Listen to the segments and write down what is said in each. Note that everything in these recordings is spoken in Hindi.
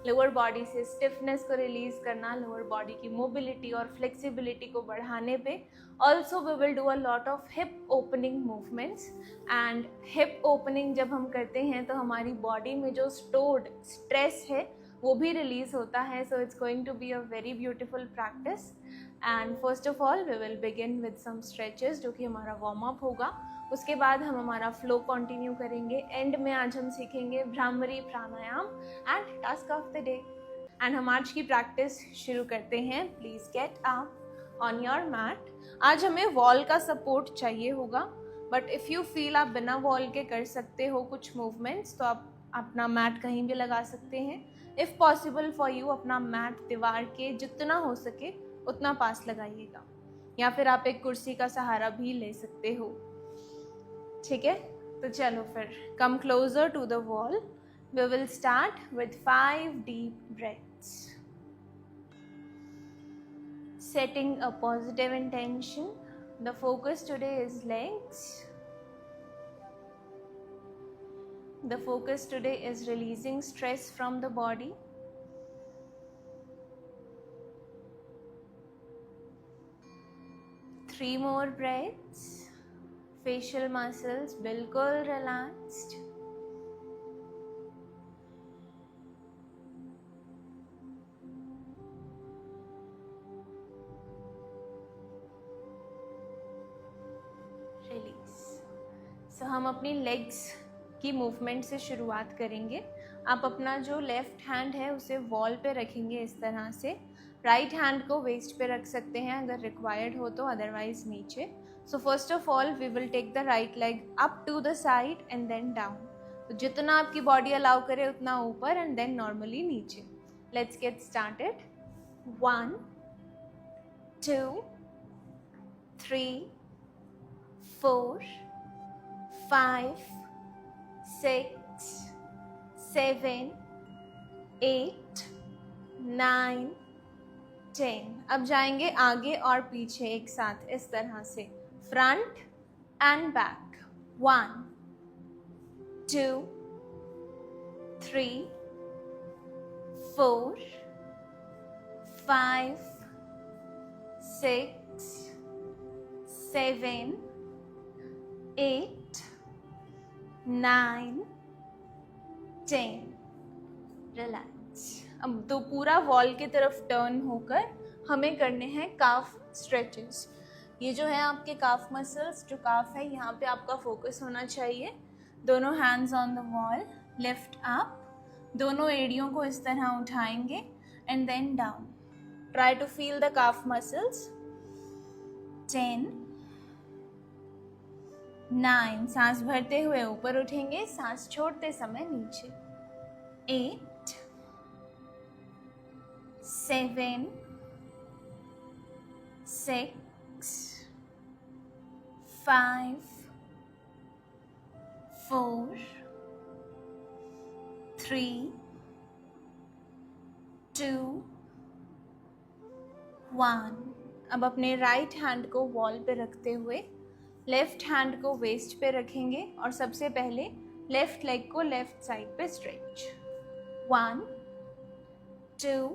लोअर बॉडी से स्टिफनेस को रिलीज करना, लोअर बॉडी की मोबिलिटी और फ्लेक्सिबिलिटी को बढ़ाने पे। Also we will do a lot of hip opening movements, and hip opening जब हम करते हैं तो हमारी बॉडी में जो स्टोर्ड स्ट्रेस है वो भी रिलीज होता है। So it's going to be a very beautiful practice. And first of all we will begin with some stretches जो कि हमारा वार्म अप होगा। उसके बाद हम हमारा फ्लो कंटिन्यू करेंगे। एंड में आज हम सीखेंगे bhramari pranayama and task of the day. And हम आज की प्रैक्टिस शुरू करते हैं। Please get up on your mat. आज हमें वॉल का सपोर्ट चाहिए होगा, बट इफ़ यू फील आप बिना वॉल के कर सकते हो कुछ मूवमेंट्स तो आप अपना मैट कहीं भी लगा सकते हैं। इफ़ पॉसिबल फॉर यू अपना मैट दीवार के जितना हो सके उतना पास लगाइएगा, या फिर आप एक कुर्सी का सहारा भी ले सकते हो। ठीक है, तो चलो फिर come closer to the wall. We will start with 5 deep breaths, setting a positive intention. The focus today is legs. The focus today is releasing stress from the body. Three more breaths. Facial muscles bilkul relaxed. Release. So हम अपनी लेग्स की मूवमेंट से शुरुआत करेंगे। आप अपना जो लेफ्ट हैंड है उसे वॉल पे रखेंगे इस तरह से। राइट हैंड को वेस्ट पे रख सकते हैं अगर रिक्वायर्ड हो तो, अदरवाइज नीचे। So first of all we will take the right leg up to the side and then down. तो जितना आपकी बॉडी अलाउ करे उतना ऊपर एंड देन नॉर्मली नीचे। Let's get started. 1 2 3 4 5 6 7 8 9 10। अब जाएंगे आगे और पीछे एक साथ इस तरह से, फ्रंट एंड बैक। 1 2 3 4 5 6 7 8 9 10। रिलैक्स। अब तो पूरा वॉल की तरफ टर्न होकर हमें करने हैं काफ स्ट्रेचेस। ये जो है आपके काफ मसल्स, जो काफ है यहाँ पे आपका फोकस होना चाहिए। दोनों hands on the wall, lift up. दोनों एड़ियों को इस तरह उठाएंगे and then down. Try to feel the calf muscles. 10 9। सांस भरते हुए ऊपर उठेंगे, सांस छोड़ते समय नीचे। 8 7 6 5 4 3 2 1। अब अपने राइट हैंड को वॉल पे रखते हुए लेफ्ट हैंड को वेस्ट पे रखेंगे और सबसे पहले लेफ्ट लेग को लेफ्ट साइड पे स्ट्रेच। 1 2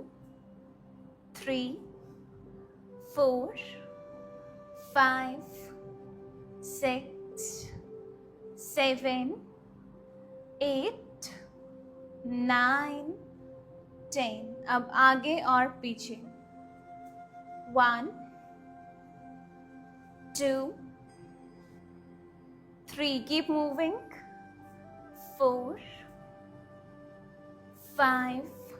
3 4 5 6 7 8 9 10। अब आगे और पीछे। 1 2 3, keep moving. 4 5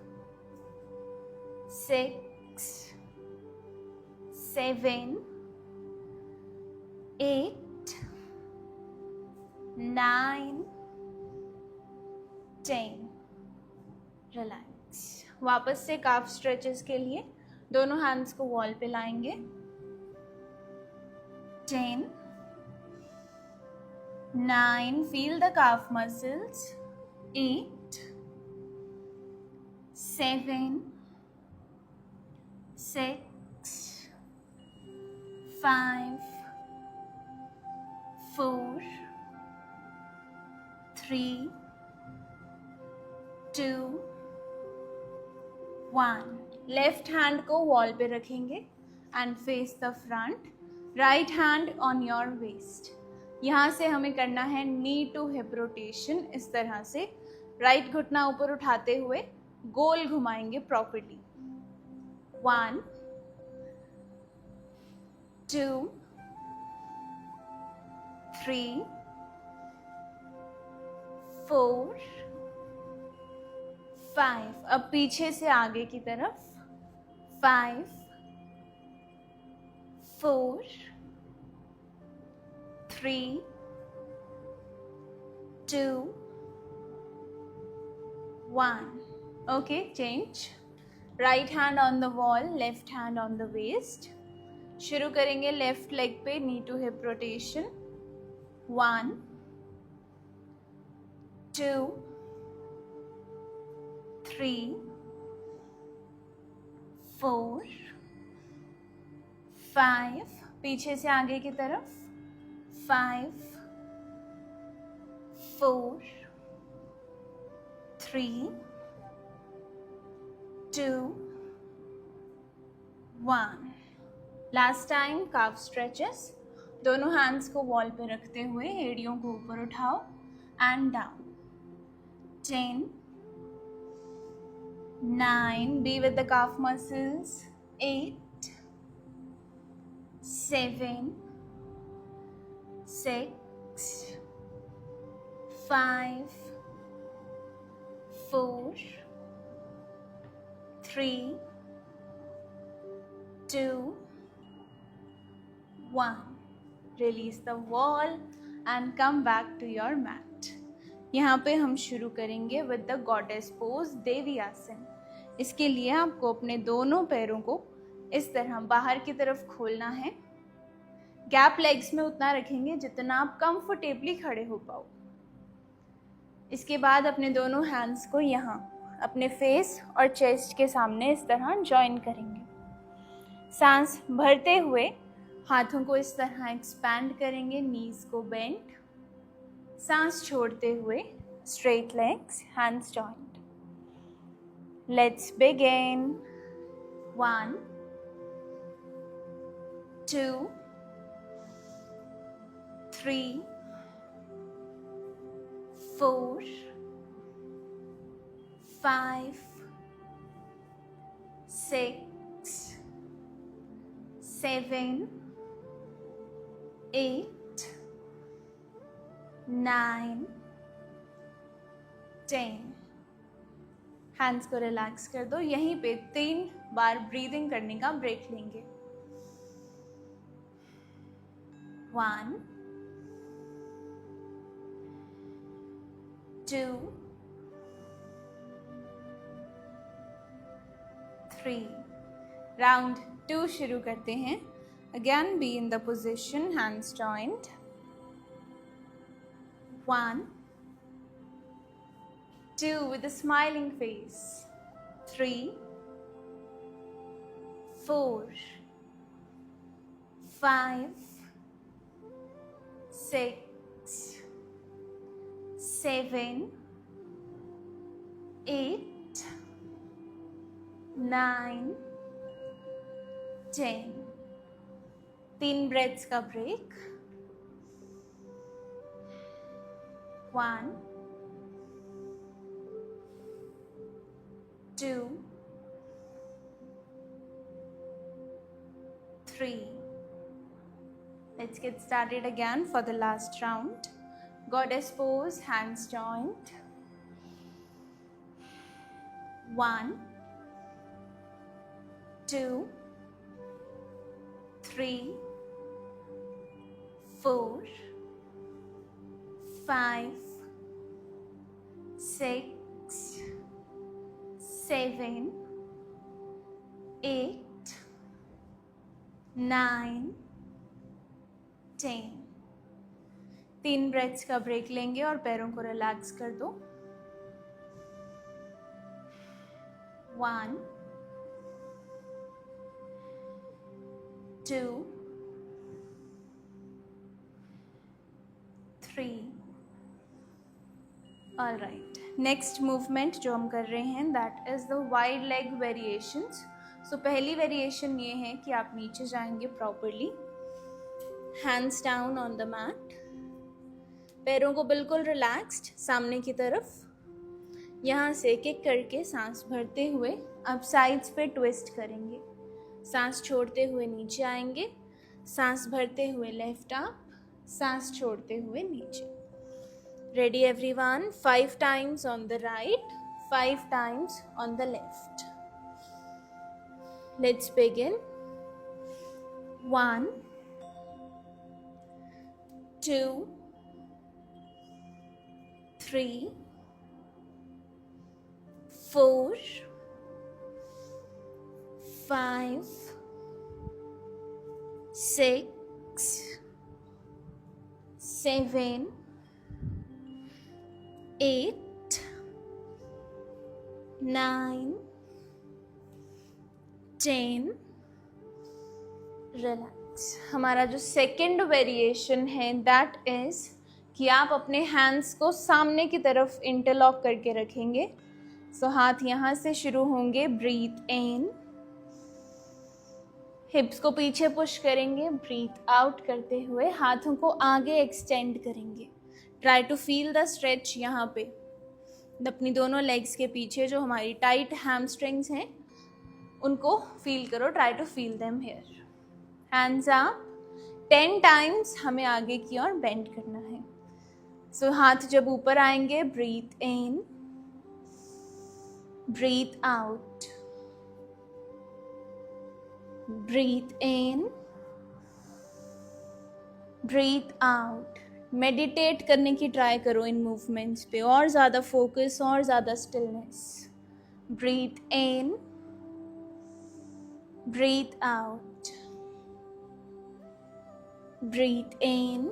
6 7 8 9 10। रिलैक्स। वापस से काफ स्ट्रेचेस के लिए दोनों हैंड्स को वॉल पे लाएंगे। 10 9, feel the calf muscles. 8 7 6 5 4 3 2 1. Left hand को वॉल पे रखेंगे and face the front. Right hand on your waist. यहाँ से हमें करना है नी टू हिप रोटेशन. इस तरह से राइट घुटना ऊपर उठाते हुए गोल घुमाएंगे प्रॉपर्ली. 1, 2, 3, 4, 5. अब पीछे से आगे की तरफ. 5, 4, 3, 2, 1. Okay, change. Right hand on the wall, left hand on the waist. शुरू करेंगे लेफ्ट लेग पे नी टू हिप रोटेशन. 1, 2, 3, 4, 5. पीछे से आगे की तरफ. 5, 4, 3, 2, 1. लास्ट टाइम काफ स्ट्रेचेस. दोनों हैंड्स को वॉल पे रखते हुए एड़ियों को ऊपर उठाओ and down. 10, 9. Be with the calf muscles. 8, 7, 6, 5, 4, 3, 2, 1. Release the wall and come back to your mat. यहाँ पे हम शुरू करेंगे विद द गॉडेस पोज, देवी आसन. इसके लिए आपको अपने दोनों पैरों को इस तरह बाहर की तरफ खोलना है. गैप लेग्स में उतना रखेंगे जितना आप कंफर्टेबली खड़े हो पाओ. इसके बाद अपने दोनों हैंड्स को यहाँ अपने फेस और चेस्ट के सामने इस तरह जॉइन करेंगे. सांस भरते हुए हाथों को इस तरह एक्सपैंड करेंगे, नीज को बेंड. सांस छोड़ते हुए straight legs, hands joint. Let's begin. 1, 2, 3, 4, 5, 6, 7, 8, 9, 10. Hands को रिलैक्स कर दो. यहीं पे 3 बार ब्रीदिंग करने का ब्रेक लेंगे. 1, 2, 3. राउंड 2 शुरू करते हैं. Again be in the position, hands joint. 1, 2 with a smiling face. 3, 4, 5, 6, 7, 8, 9, 10. 3 breaths का break. 1, 2, 3. Let's get started again for the last round. Goddess pose, hands joined. 1, 2, 3, 4, 5, 6, 7, 8, 9, 10. 3 breaths का ब्रेक लेंगे और पैरों को रिलैक्स कर दो. 1, 2, 3. ऑल राइट, नेक्स्ट मूवमेंट जो हम कर रहे हैं that is the wide leg variations. So पहली वेरिएशन ये है कि आप नीचे जाएंगे properly, hands down on the mat, पैरों को बिल्कुल रिलैक्स्ड सामने की तरफ. यहाँ से किक करके सांस भरते हुए अब साइड्स पे ट्विस्ट करेंगे. सांस छोड़ते हुए नीचे आएंगे, सांस भरते हुए लेफ्ट अप, सांस छोड़ते हुए नीचे. Ready everyone? 5 times on the right, 5 times on the left. Let's begin. 1, 2, 3, 4, 5, 6, 7, 8, 9, 10. Relax. हमारा जो सेकेंड वेरिएशन है दैट इज कि आप अपने हैंड्स को सामने की तरफ इंटरलॉक करके रखेंगे. सो हाथ यहाँ से शुरू होंगे. ब्रीथ इन, हिप्स को पीछे पुश करेंगे. ब्रीथ आउट करते हुए हाथों को आगे एक्सटेंड करेंगे. Try to feel the stretch यहाँ पे अपनी दोनों लेग्स के पीछे. जो हमारी टाइट हैमस्ट्रिंग्स हैं उनको फील करो. Try to feel them here. Hands up. 10 times हमें आगे की ओर बेंड करना है. सो हाथ जब ऊपर आएंगे, breathe in, breathe out, breathe in, breathe out. Meditate करने की ट्राई करो इन मूवमेंट्स पे, और ज़्यादा फोकस और ज़्यादा stillness. Breathe in, breathe out, breathe in,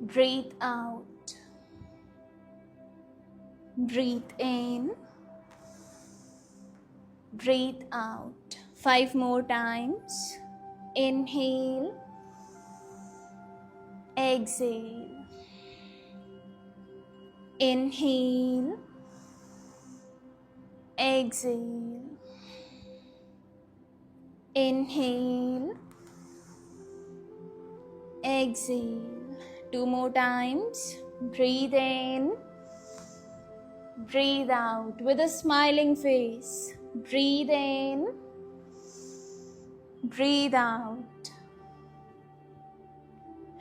breathe out, breathe in, breathe out. 5 more times. Inhale, exhale, inhale, exhale, inhale, exhale. 2 more times. Breathe in, breathe out with a smiling face. Breathe in, breathe out.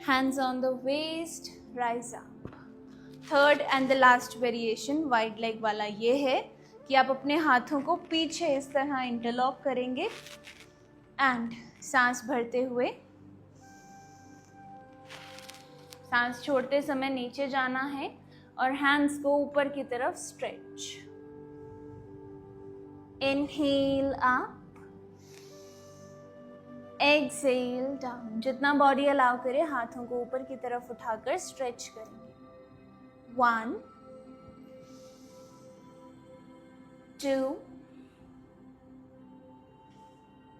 Hands on the waist, rise up. Third and the last variation wide leg वाला ये है कि आप अपने हाथों को पीछे इस तरह इंटरलॉक करेंगे एंड सांस भरते हुए सांस छोड़ते समय नीचे जाना है और हैंड्स को ऊपर की तरफ stretch. Inhale up, exhale down. जितना बॉडी अलाउ करे हाथों को ऊपर की तरफ उठाकर स्ट्रेच करेंगे. 1, 2,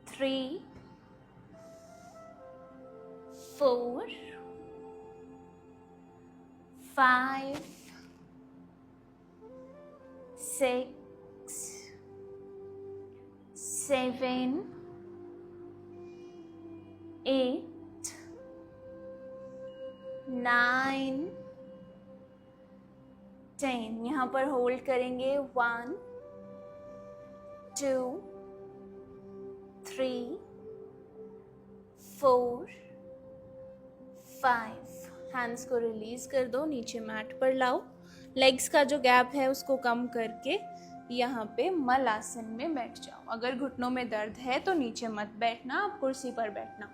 3, 4, 5, 6, 7, 8, 9, 10. यहाँ पर होल्ड करेंगे. 1, 2, 3, 4, 5. हैंड्स को रिलीज कर दो, नीचे मैट पर लाओ. लेग्स का जो गैप है उसको कम करके यहाँ पे मल आसन में बैठ जाओ. अगर घुटनों में दर्द है तो नीचे मत बैठना, आप कुर्सी पर बैठना.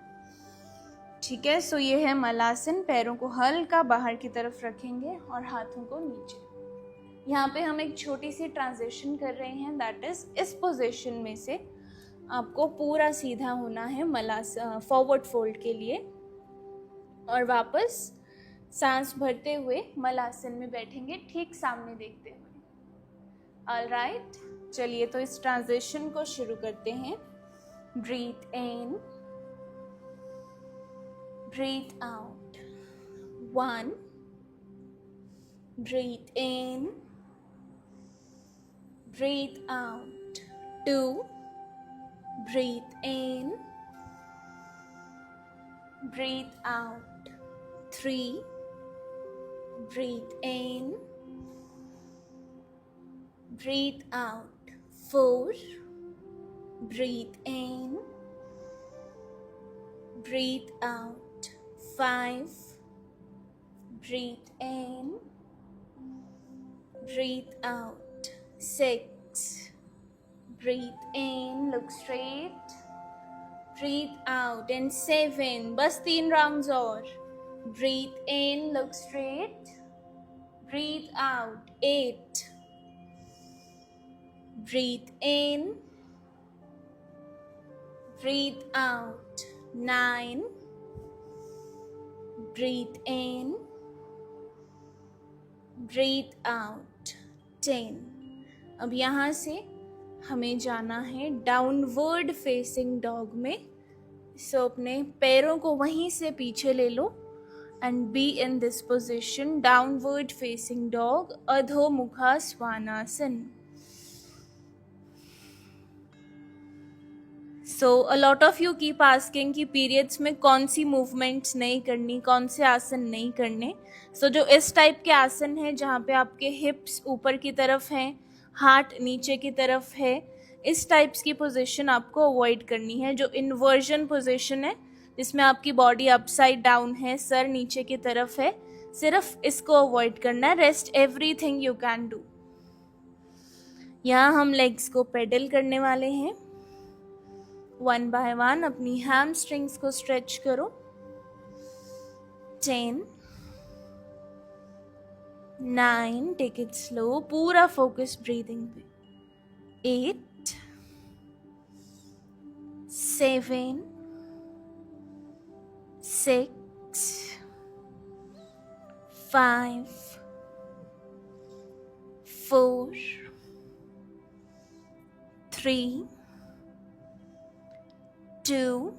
ठीक है. सो ये है मलासन. पैरों को हल्का बाहर की तरफ रखेंगे और हाथों को नीचे. यहाँ पे हम एक छोटी सी ट्रांजिशन कर रहे हैं दैट इज इस पोजीशन में से आपको पूरा सीधा होना है मलासन फॉरवर्ड फोल्ड के लिए और वापस सांस भरते हुए मलासन में बैठेंगे ठीक सामने देखते हुए. ऑलराइट, चलिए तो इस ट्रांजिशन को शुरू करते हैं. Breathe in, breathe out. 1, breathe in, breathe out. 2, breathe in, breathe out. 3, breathe in, breathe out. 4, breathe in, breathe out. 5, breathe in, breathe out. 6, breathe in, look straight, breathe out. And 7, बस 3 rounds और. Breathe in, look straight, breathe out. 8, breathe in, breathe out. 9, breathe in, breathe out. 10. अब यहाँ से हमें जाना है डाउनवर्ड फेसिंग डॉग में. सो अपने पैरों को वहीं से पीछे ले लो and be in this position, downward facing dog, Adho Mukha Svanasana. So a lot of you keep asking कि periods में कौन सी movements नहीं करनी, कौन से आसन नहीं करने. So जो इस टाइप के आसन हैं जहाँ पे आपके hips ऊपर की तरफ हैं, हाथ नीचे की तरफ है, इस टाइप्स की पोजीशन आपको अवॉइड करनी है. जो इन्वर्जन पोजीशन है जिसमें आपकी बॉडी अपसाइड डाउन है, सर नीचे की तरफ है, सिर्फ इसको अवॉइड करना है. Rest everything you can do. यहाँ हम लेग्स को पेडल करने वाले हैं. 1 by 1 अपनी हैमस्ट्रिंग्स को स्ट्रेच करो. 10, 9, टेक इट स्लो, पूरा फोकस ब्रीदिंग पे. 8, 7, 6, 5, 4, 3, 2,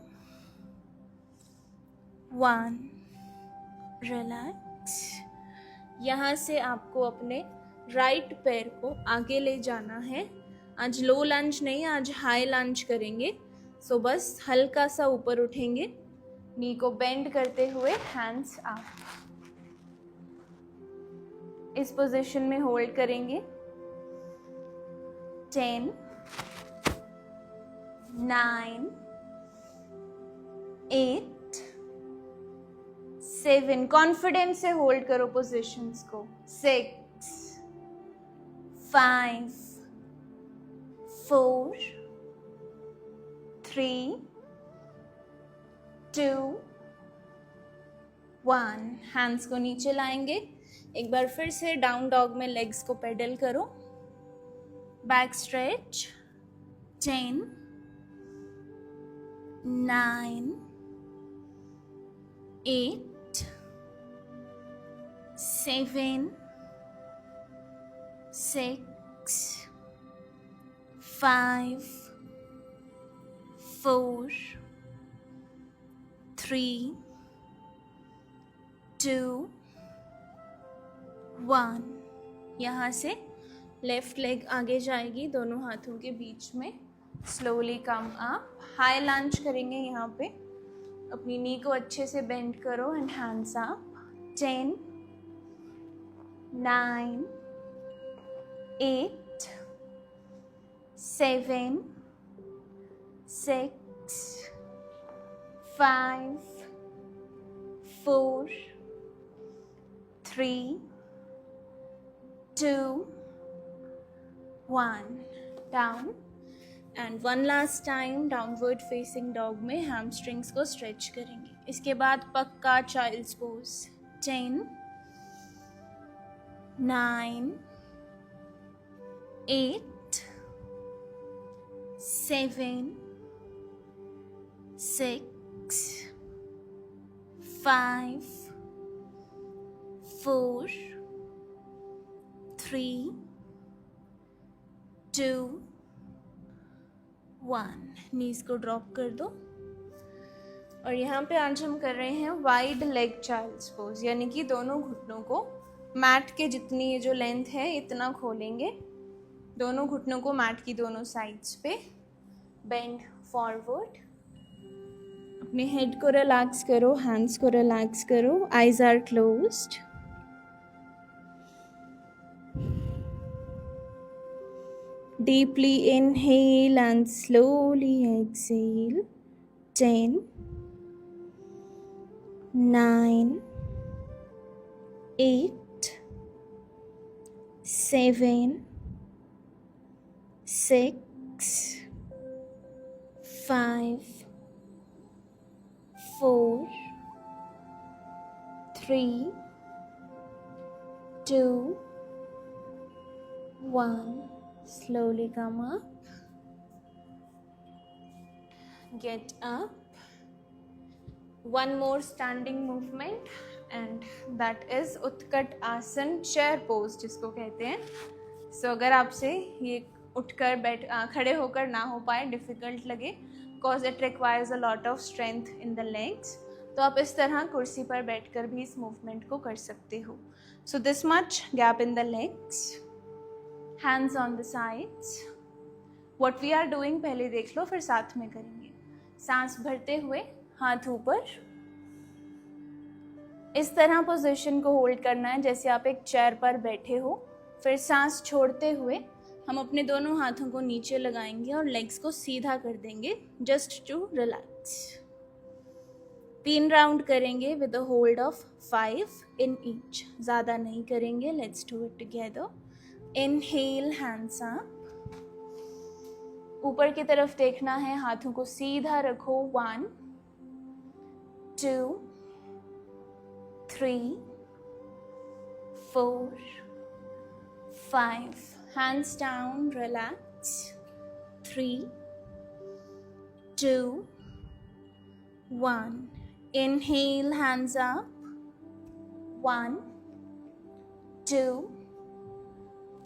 1. रिलैक्स. यहाँ से आपको अपने राइट पैर को आगे ले जाना है. आज लो लंज नहीं, आज हाई लंज करेंगे. सो बस हल्का सा ऊपर उठेंगे, नी को बेंड करते हुए, हैंड्स अप. इस पोजीशन में होल्ड करेंगे. 10, 9, 8, 7. कॉन्फिडेंस से होल्ड करो पोजीशंस को. 6, 5, 4, 3, 2, 1. हैंड्स को नीचे लाएंगे. एक बार फिर से डाउन डॉग में लेग्स को पेडल करो. Back stretch. 10, 9, 8, 7, 6, 5, 4, 3, 2, 1. यहाँ से लेफ्ट लेग आगे जाएगी दोनों हाथों के बीच में. Slowly come up. हाई लंज करेंगे. यहाँ पे अपनी नी को अच्छे से बेंड करो and hands up. 10, 9, 8, 7, 6, 5, 4, 3, 2, 1. Down. And one last time downward facing dog में हैमस्ट्रिंग्स को स्ट्रेच करेंगे. इसके बाद पक्का चाइल्ड्स पोज. 10, 9, 8, 7, 6, 5, 4, 3, 2, 1. नीज को ड्रॉप कर दो. और यहाँ पे आज हम कर रहे हैं वाइड लेग चाइल्ड्स पोज, यानी कि दोनों घुटनों को मैट के जितनी ये जो लेंथ है इतना खोलेंगे, दोनों घुटनों को मैट की दोनों साइड्स पे, बेंड फॉरवर्ड, अपने हेड को रिलैक्स करो, हैंड्स को रिलैक्स करो, eyes are closed. Deeply inhale and slowly exhale. 10, 9, 8, 7, 6, 5, 4, 3, 2, 1. Slowly come up. Get up. One more standing movement and that is उत्कट आसन, चेयर पोज जिसको कहते हैं. So अगर आपसे ये उठकर खड़े होकर ना हो पाए, डिफ़िकल्ट लगे, cause it requires a lot of strength in the legs, तो आप इस तरह कुर्सी पर बैठकर भी इस मूवमेंट को कर सकते हो. So this much gap in the legs. Hands on the sides. What we are doing पहले देख लो, फिर साथ में करेंगे. सांस भरते हुए हाथ ऊपर, इस तरह पोजीशन को होल्ड करना है जैसे आप एक चेयर पर बैठे हो. फिर सांस छोड़ते हुए हम अपने दोनों हाथों को नीचे लगाएंगे और लेग्स को सीधा कर देंगे, जस्ट टू रिलैक्स. 3 राउंड करेंगे with a hold of 5 in each. ज़्यादा नहीं करेंगे. Let's do it together. Inhale, hands up. ऊपर की तरफ देखना है, हाथों को सीधा रखो. 1, 2, 3, 4, 5. Hands down, relax. 3, 2, 1. Inhale, hands up. 1, 2,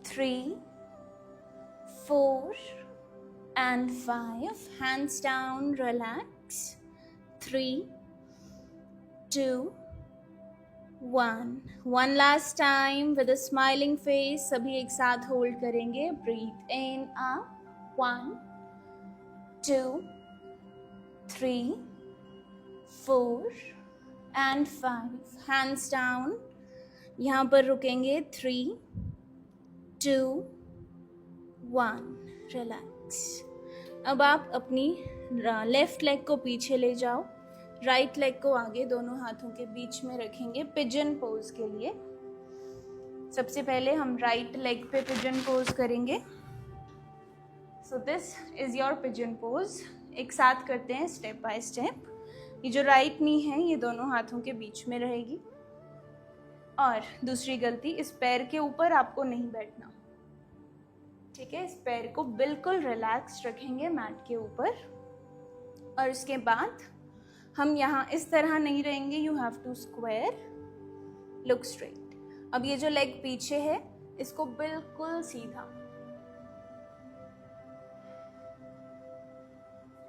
3, 4 and 5. Hands down, relax. 3, 2, 1. One last time with a smiling face. सभी एक साथ होल्ड करेंगे. Breathe in, up. 1, 2, 3, 4 and 5. Hands down. यहाँ पर रुकेंगे. 3, 2, 1. रिलैक्स. अब आप अपनी लेफ्ट लेग को पीछे ले जाओ, राइट लेग को आगे दोनों हाथों के बीच में रखेंगे पिजन पोज के लिए. सबसे पहले हम राइट लेग पे पिजन पोज करेंगे. So this is your pigeon pose. एक साथ करते हैं स्टेप बाय स्टेप. ये जो राइट नी है ये दोनों हाथों के बीच में रहेगी. और दूसरी गलती, इस पैर के ऊपर आपको नहीं बैठना. ठीक है, इस पैर को बिल्कुल रिलैक्स रखेंगे मैट के ऊपर. और उसके बाद हम यहाँ इस तरह नहीं रहेंगे. You have to square, look straight. अब ये जो लेग पीछे है इसको बिल्कुल सीधा,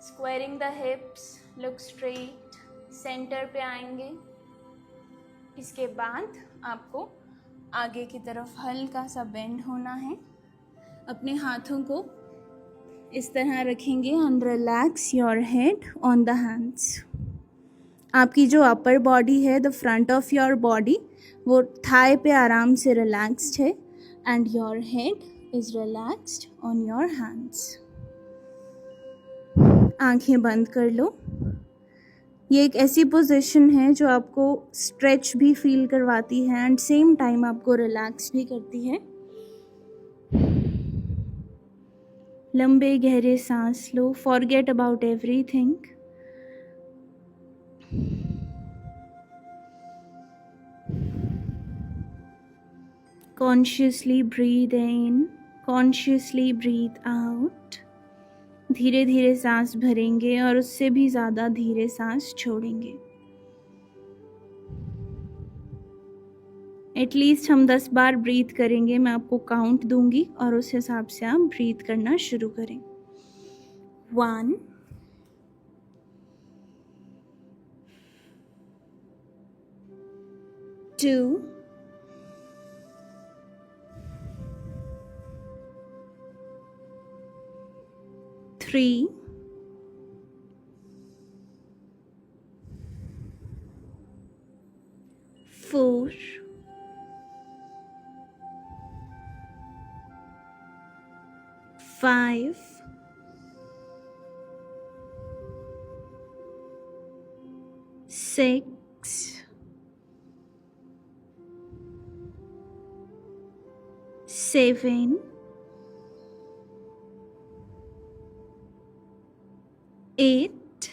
squaring the hips, look straight, centre पे आएंगे. इसके बाद आपको आगे की तरफ हल्का सा बेंड होना है. अपने हाथों को इस तरह रखेंगे and relax your head on the hands. आपकी जो अपर बॉडी है, the front of your body, वो थाई पे आराम से रिलैक्स्ड है and your head is relaxed on your hands. आंखें बंद कर लो. ये एक ऐसी पोजीशन है जो आपको स्ट्रेच भी फील करवाती है एंड सेम टाइम आपको रिलैक्स भी करती है. लंबे गहरे सांस लो. Forget about everything. Consciously breathe in, consciously breathe out. धीरे धीरे सांस भरेंगे और उससे भी ज़्यादा धीरे सांस छोड़ेंगे. एटलीस्ट हम 10 बार ब्रीथ करेंगे. मैं आपको काउंट दूंगी और उस हिसाब से आप ब्रीथ करना शुरू करें. 1, 2, 3, 4, 5, 6, 7, 8,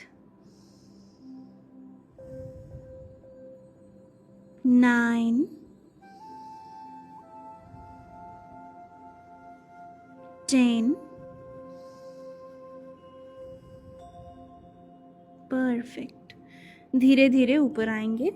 9, 10. परफेक्ट. धीरे धीरे ऊपर आएंगे.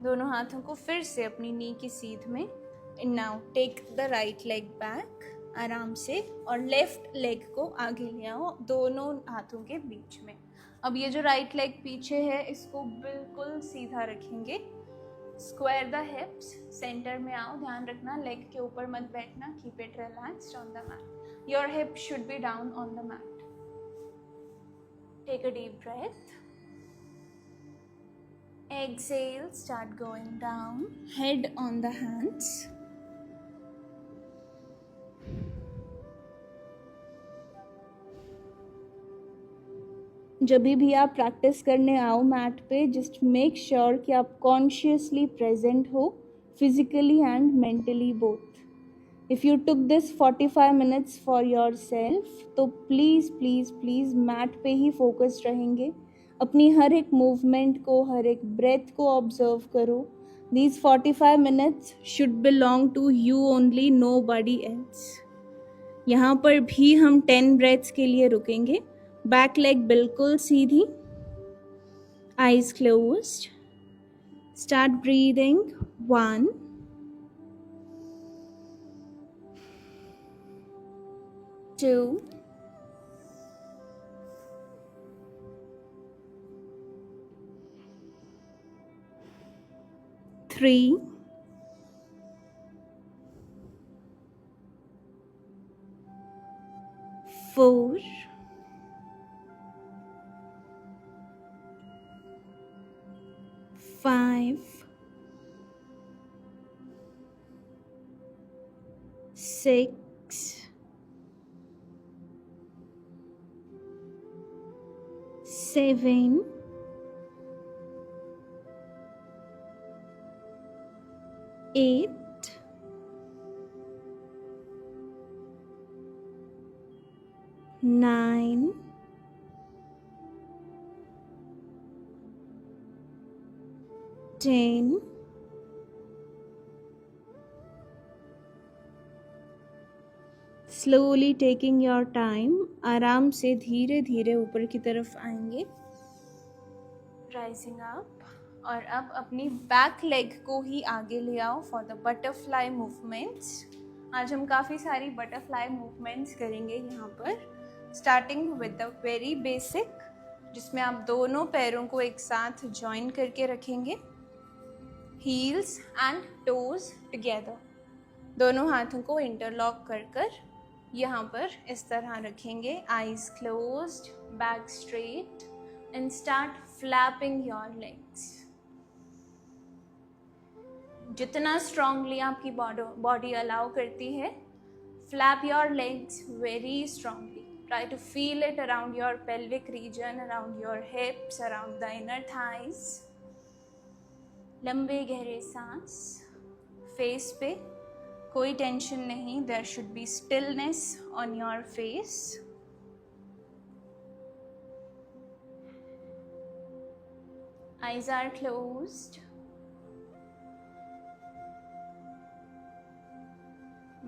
दोनों हाथों को फिर से अपनी नी की सीध में. And now take the right leg back आराम से और लेफ्ट लेग को आगे ले आओ दोनों हाथों के बीच में. अब ये जो राइट लेग पीछे है इसको बिल्कुल सीधा रखेंगे. Square the हिप्स. सेंटर में आओ. ध्यान रखना लेग के ऊपर मत बैठना. Keep it relaxed on the mat. Your hip should be down on the mat. Take a deep breath. Exhale, start going down, head on the hands. जब भी आप प्रैक्टिस करने आओ मैट पे, जस्ट मेक श्योर कि आप कॉन्शियसली प्रेजेंट हो, physically and mentally both. If you took this 45 minutes for your self, तो प्लीज़ प्लीज़ प्लीज़ मैट पे ही फोकस रहेंगे. अपनी हर एक मूवमेंट को, हर एक ब्रेथ को ऑब्जर्व करो. These 45 minutes should belong to you only, nobody else. यहाँ पर भी हम 10 ब्रेथ्स के लिए रुकेंगे. बैक लेग बिल्कुल सीधी. Eyes closed. Start breathing. 1, 2, 3, 4, 5, 6, 7, 8, 9, 10. Slowly taking your time, आराम से धीरे धीरे ऊपर की तरफ आएंगे. Rising up. और अब अपनी बैक लेग को ही आगे ले आओ फॉर द बटरफ्लाई मूवमेंट्स. आज हम काफ़ी सारी बटरफ्लाई मूवमेंट्स करेंगे यहाँ पर. Starting with the very basic, जिसमें आप दोनों पैरों को एक साथ जॉइन करके रखेंगे. Heels and toes together. दोनों हाथों को इंटरलॉक कर कर यहाँ पर इस तरह रखेंगे. Eyes closed, back straight and start flapping your legs. जितना स्ट्रांगली आपकी बॉडी अलाउ करती है, flap your legs very strongly. Try to feel it around your pelvic region, around your hips, around the inner thighs. लंबे गहरे सांस. फेस पे कोई टेंशन नहीं. There should be stillness on your face. Eyes are closed.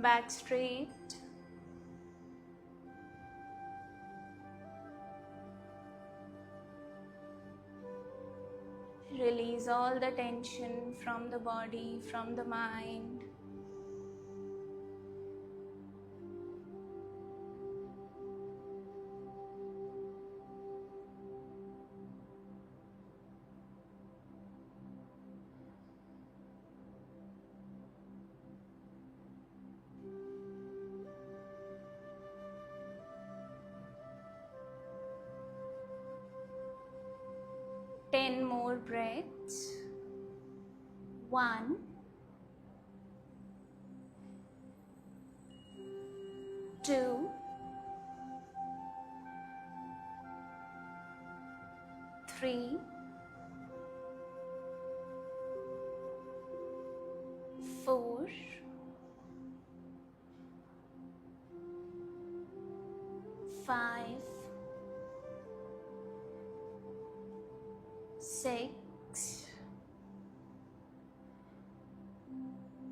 Back straight. Release all the tension from the body, from the mind. 10 more breaths. 1, 2, 3, 4, 5, 6,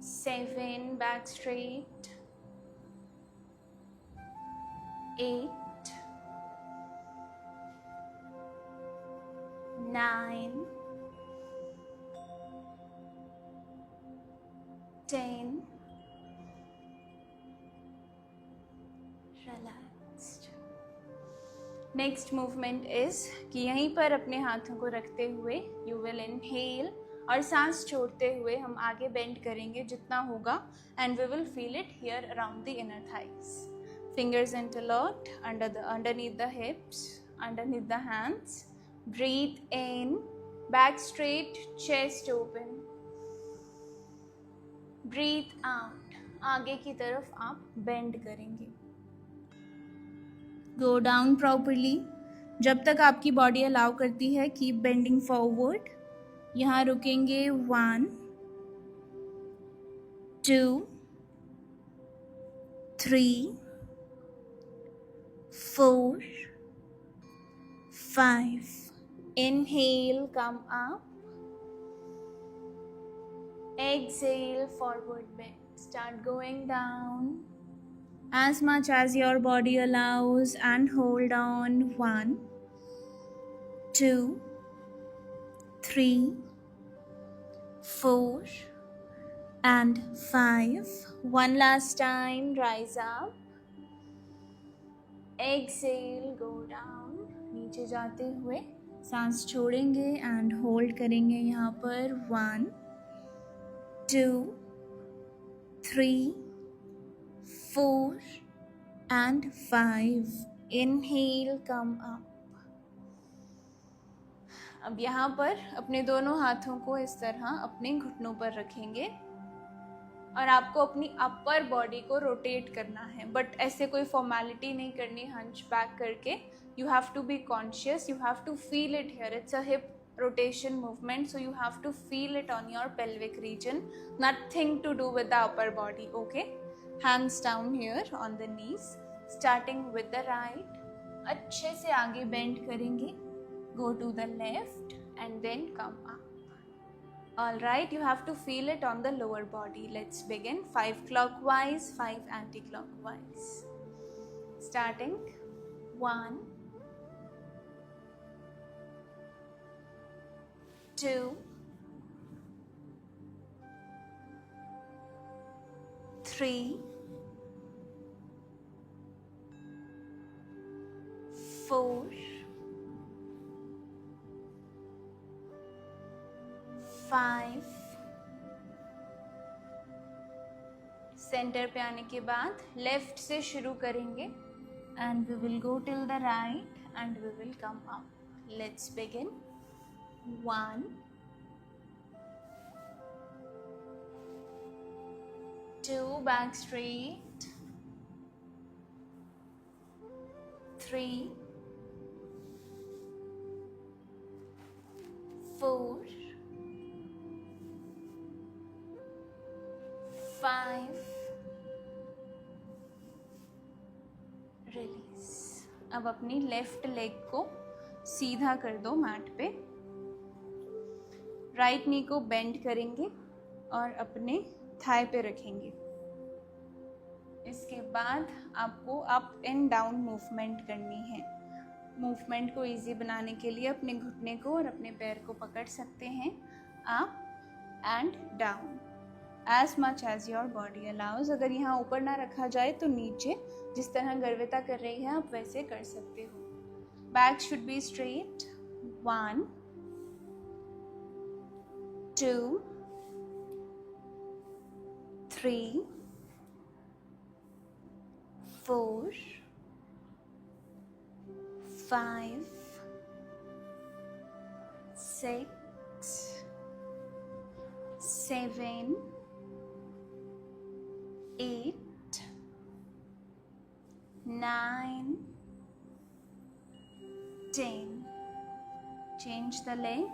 7, back straight, 8, 9, 10, relaxed. Next movement is कि यहीं पर अपने हाथों को रखते हुए यू विल इनहेल और सांस छोड़ते हुए हम आगे बेंड करेंगे जितना होगा and we will feel it here around the inner thighs. Fingers interlocked underneath the hips, underneath the hands. Breathe in, back straight, chest open. Breathe out, आगे की तरफ आप बेंड करेंगे. Go down properly. जब तक आपकी बॉडी अलाउ करती है कीप बेंडिंग फॉरवर्ड. यहाँ रुकेंगे 1, 2, 3, 4, 5. Inhale, come up. Exhale, forward bend. Start going down as much as your body allows and hold on. 1, 2, 3, 4, and 5. One last time, rise up. Exhale, go down. नीचे जाते हुए सांस छोड़ेंगे एंड होल्ड करेंगे यहाँ पर 1, 2, 3, 4 and 5. Inhale, come up. अब यहाँ पर अपने दोनों हाथों को इस तरह अपने घुटनों पर रखेंगे और आपको अपनी अपर बॉडी को रोटेट करना है, बट ऐसे कोई फॉर्मेलिटी नहीं करनी हंच बैक करके. You have to be conscious, you have to feel it here. It's a hip rotation movement, so you have to feel it on your pelvic region. Nothing to do with the upper body, okay? Hands down here on the knees, starting with the right. अच्छे से आगे bend करेंगे. Go to the left and then come up. All right, you have to feel it on the lower body. Let's begin. 5 clockwise, 5 anti-clockwise. Starting 1, 2, 3, 4, 5. Centre पे आने के बाद लेफ्ट से शुरू करेंगे and we will go till the right and we will come up. Let's begin. 1, 2, back straight, 3, 4, 5. Release. अब अपनी लेफ्ट लेग को सीधा कर दो मैट पे. राइट नी को बेंड करेंगे और अपने थाई पे रखेंगे. इसके बाद आपको अप एंड डाउन मूवमेंट करनी है. मूवमेंट को इजी बनाने के लिए अपने घुटने को और अपने पैर को पकड़ सकते हैं. Up and down as much as your body allows. अगर यहाँ ऊपर ना रखा जाए तो नीचे जिस तरह गर्विता कर रही है आप वैसे कर सकते हो. Back should be straight. 1, 2, 3, 4, 5, 6, 7, 8, 9, 10. Change the leg.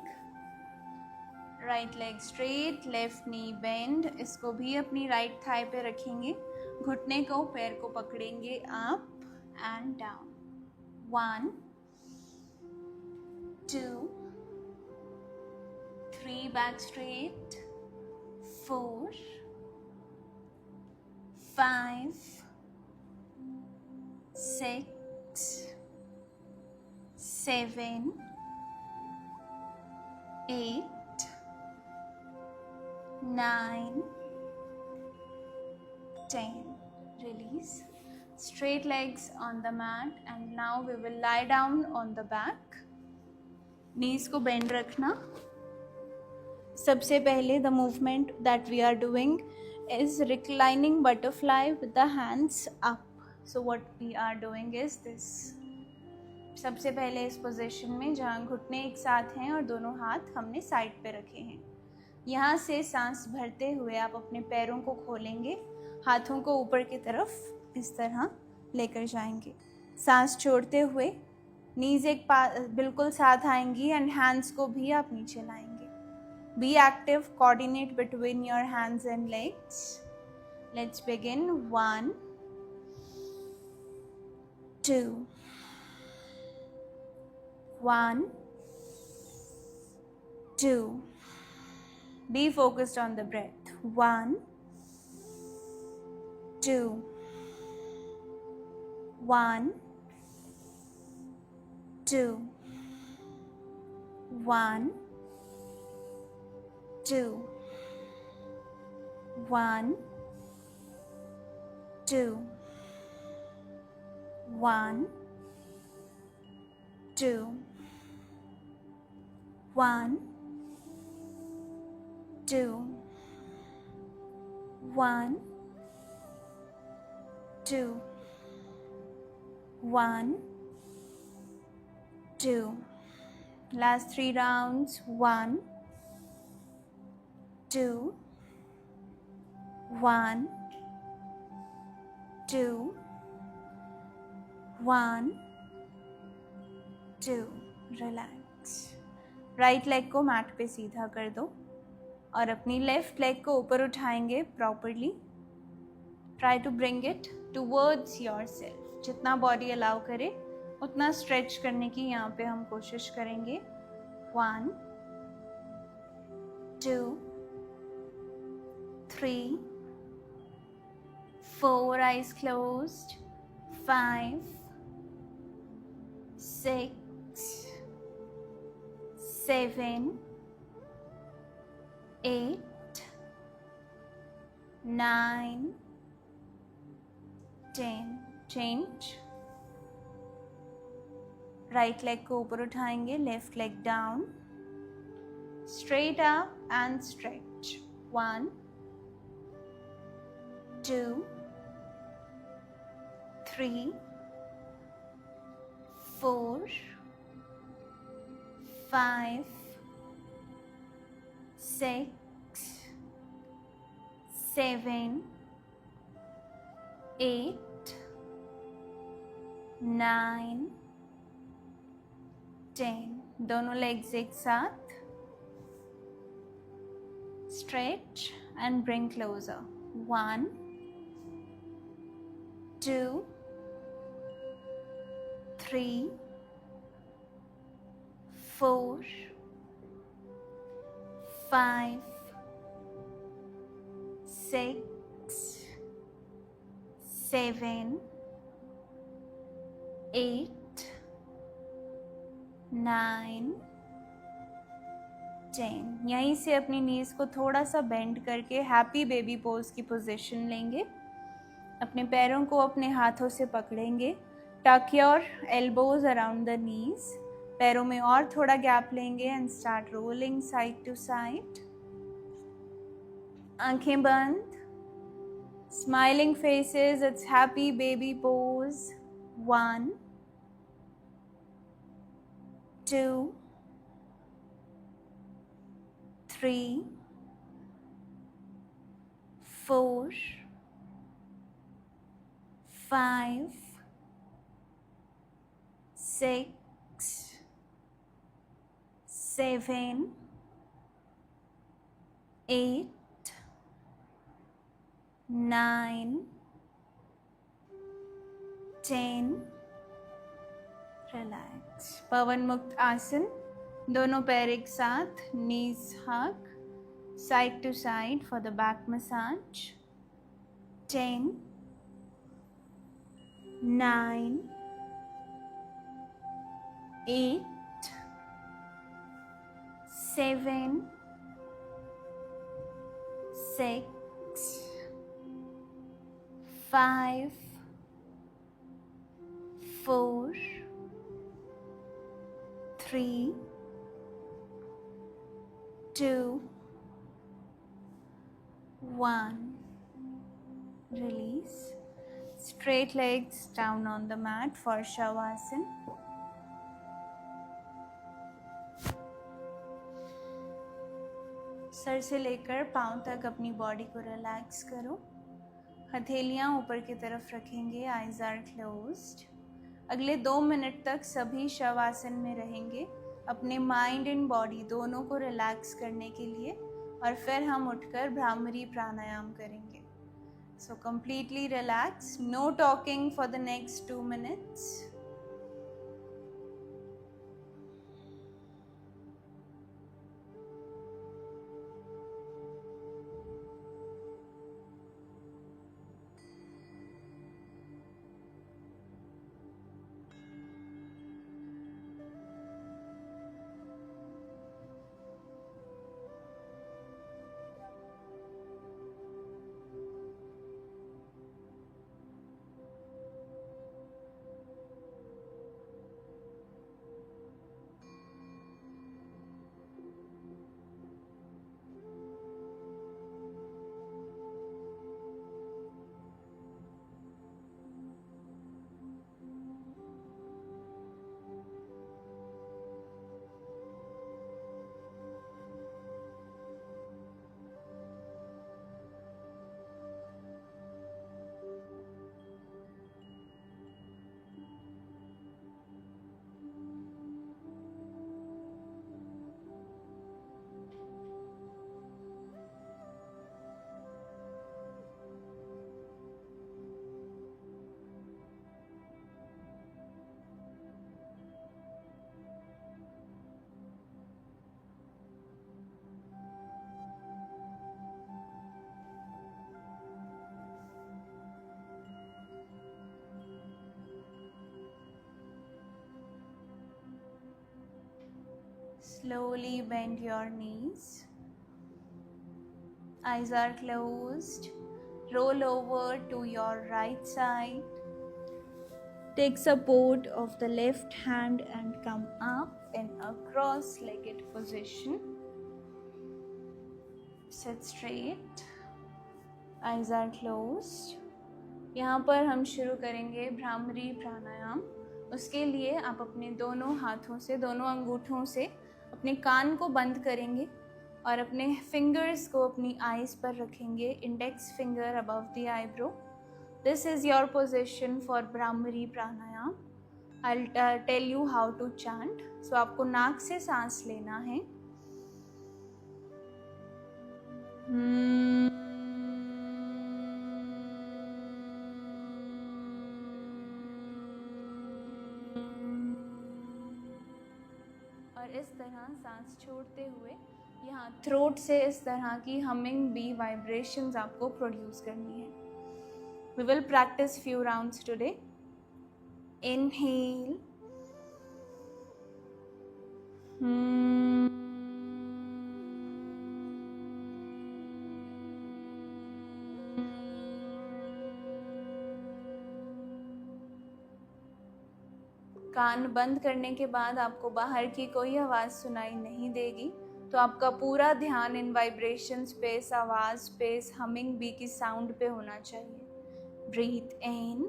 Right leg straight, left knee bend. इसको भी अपनी राइट थाई पे रखेंगे. घुटने को, पैर को पकड़ेंगे up and down. 1, 2, 3, back straight. 4, 5, 6, 7, 8, 9, 10. Release. Straight legs on the mat and now we will lie down on the back. Knees को bend रखना. सबसे पहले the movement that we are doing is reclining butterfly with the hands up. So what we are doing is this. सबसे पहले इस पोजीशन में जहाँ घुटने एक साथ हैं और दोनों हाथ हमने साइड पे रखे हैं, यहाँ से सांस भरते हुए आप अपने पैरों को खोलेंगे, हाथों को ऊपर की तरफ इस तरह लेकर जाएंगे. सांस छोड़ते हुए नीज एक बिल्कुल साथ आएंगी एंड हैंड्स को भी आप नीचे लाएंगे. Be active, coordinate between your hands and legs. Let's begin. 1, 2, 1, 2. Be focused on the breath. 1, 2, 1, 2, 1, 2, 1, 2, 1, 2, 1, 2, 1, 2, 1, 2. Last 3 rounds. 1, 2, 1, 2, 1, 2. Relax. Right leg को मैट पे सीधा कर दो और अपनी लेफ्ट लेग को ऊपर उठाएंगे properly. Try to bring it towards yourself. जितना बॉडी अलाउ करे उतना स्ट्रेच करने की यहाँ पे हम कोशिश करेंगे. 1, 2, 3, 4, eyes closed. 5, 6, 7, 8, 9, 10. Change. Right leg को ऊपर उठाएंगे, left leg down. Straight up and stretch. 1, 2, 3, 4, 5, 6, 7, 8, 9, 10. दोनों लेग्स एक साथ. Stretch and bring closer. 1, 2, 3, 4, 5, 6, 7, 8, 9, 10. यहीं से अपनी नीज को थोड़ा सा बेंड करके हैप्पी बेबी पोज की पोजीशन लेंगे. अपने पैरों को अपने हाथों से पकड़ेंगे. Tuck your elbows around the knees. पैरों में और थोड़ा गैप लेंगे and start rolling side to side. आंखें बंद. Smiling faces. It's happy baby pose. 1, 2, 3, 4, 5, 6, 7, 8, 9, 10. Relax. पवन मुक्त आसन. दोनों पैर एक साथ, knees hug, side to side for the back massage. 10, 9, 8, 7, 6, 5, 4, 3, 2, 1. Release. Straight legs down on the mat for Shavasana. Sir से लेकर पांव तक अपनी बॉडी को रिलैक्स करो. हथेलियां ऊपर की तरफ रखेंगे. Eyes are closed. अगले 2 मिनट तक सभी शवासन में रहेंगे अपने माइंड एंड बॉडी दोनों को रिलैक्स करने के लिए, और फिर हम उठकर भ्रामरी प्राणायाम करेंगे. So completely relax. Know talking for the next 2 minutes. Slowly bend your knees. Eyes are closed. Roll over to your right side. Take support of the left hand and come up in a cross-legged position. Sit straight. Eyes are closed. यहाँ पर हम शुरू करेंगे भ्रामरी प्राणायाम. उसके लिए आप अपने दोनों हाथों से, दोनों अंगूठों से अपने कान को बंद करेंगे और अपने फिंगर्स को अपनी आईज पर रखेंगे. Index finger above the eyebrow. This is your position for bhramari pranayama. I tell you how to chant. So आपको नाक से सांस लेना है. और इस तरह सांस छोड़ते हुए यहाँ थ्रोट से इस तरह की हमिंग बी वाइब्रेशंस आपको प्रोड्यूस करनी है. We will practice few rounds today. Inhale, कान बंद करने के बाद आपको बाहर की कोई आवाज़ सुनाई नहीं देगी, तो आपका पूरा ध्यान इन वाइब्रेशंस पे, इस आवाज़ पे, इस हमिंग बी की साउंड पे होना चाहिए. Breathe in,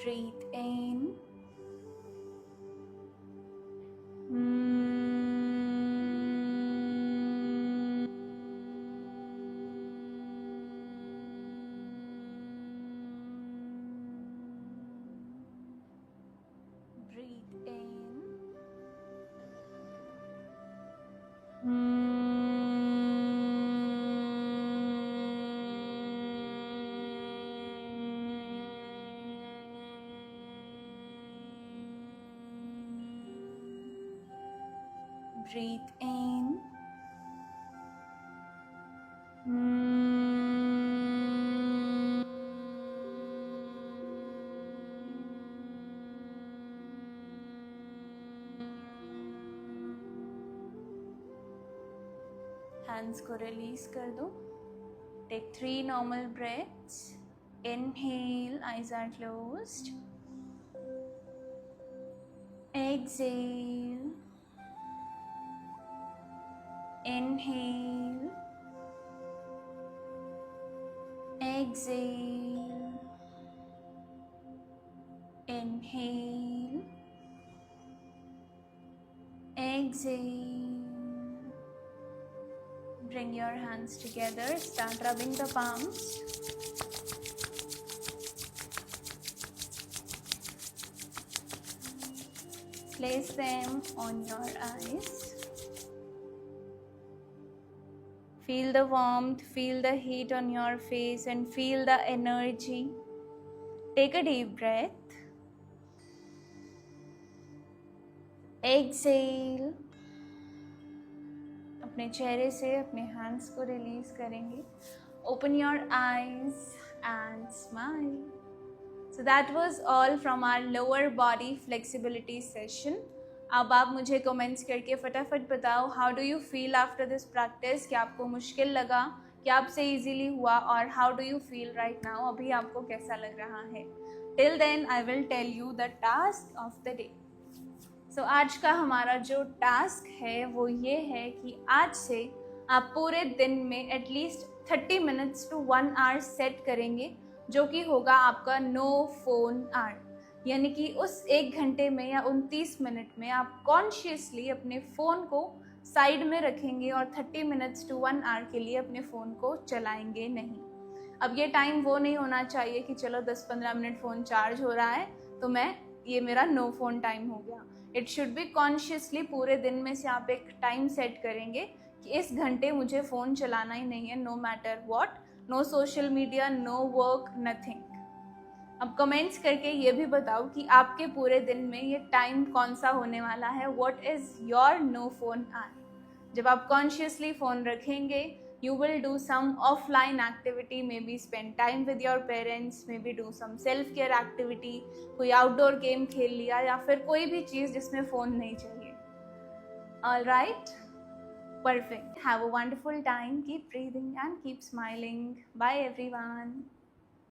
Breathe in. Breathe in. Breathe in. Hands को release कर दो. Take 3 normal breaths. Inhale, eyes are closed. Exhale. Inhale. Exhale. Inhale. Exhale. Bring your hands together. Start rubbing the palms. Place them on your eyes. Feel the warmth, feel the heat on your face and feel the energy. Take a deep breath. Exhale. अपने चेहरे से अपने hands को release करेंगे. Open your eyes and smile. So that was all from our lower body flexibility session. अब आप मुझे कमेंट्स करके फटाफट बताओ how do you feel after this practice. क्या आपको मुश्किल लगा, क्या आपसे easily हुआ और how do you feel right now. अभी आपको कैसा लग रहा है. Till then I will tell you the task of the day. So आज का हमारा जो टास्क है वो ये है कि आज से आप पूरे दिन में at least 30 minutes to 1 hour set करेंगे, जो कि होगा आपका नो फोन आवर. यानी कि उस 1 घंटे में या 29 मिनट में आप कॉन्शियसली अपने फ़ोन को साइड में रखेंगे और 30 minutes to 1 hour के लिए अपने फ़ोन को चलाएंगे नहीं. अब ये टाइम वो नहीं होना चाहिए कि चलो 10-15 मिनट फ़ोन चार्ज हो रहा है तो ये मेरा नो फ़ोन टाइम हो गया. इट शुड बी कॉन्शियसली पूरे दिन में से आप एक टाइम सेट करेंगे कि इस घंटे मुझे फ़ोन चलाना ही नहीं है, no matter what. No social media, no work, nothing. अब कमेंट्स करके ये भी बताओ कि आपके पूरे दिन में ये टाइम कौन सा होने वाला है. What is your no phone hour. जब आप कॉन्शियसली फ़ोन रखेंगे, you will do some offline activity, maybe spend time with your parents, maybe do some self care activity, कोई outdoor game खेल लिया या फिर कोई भी चीज़ जिसमें फ़ोन नहीं चाहिए. All right, perfect. Have a wonderful time. Keep breathing and keep smiling. Bye everyone.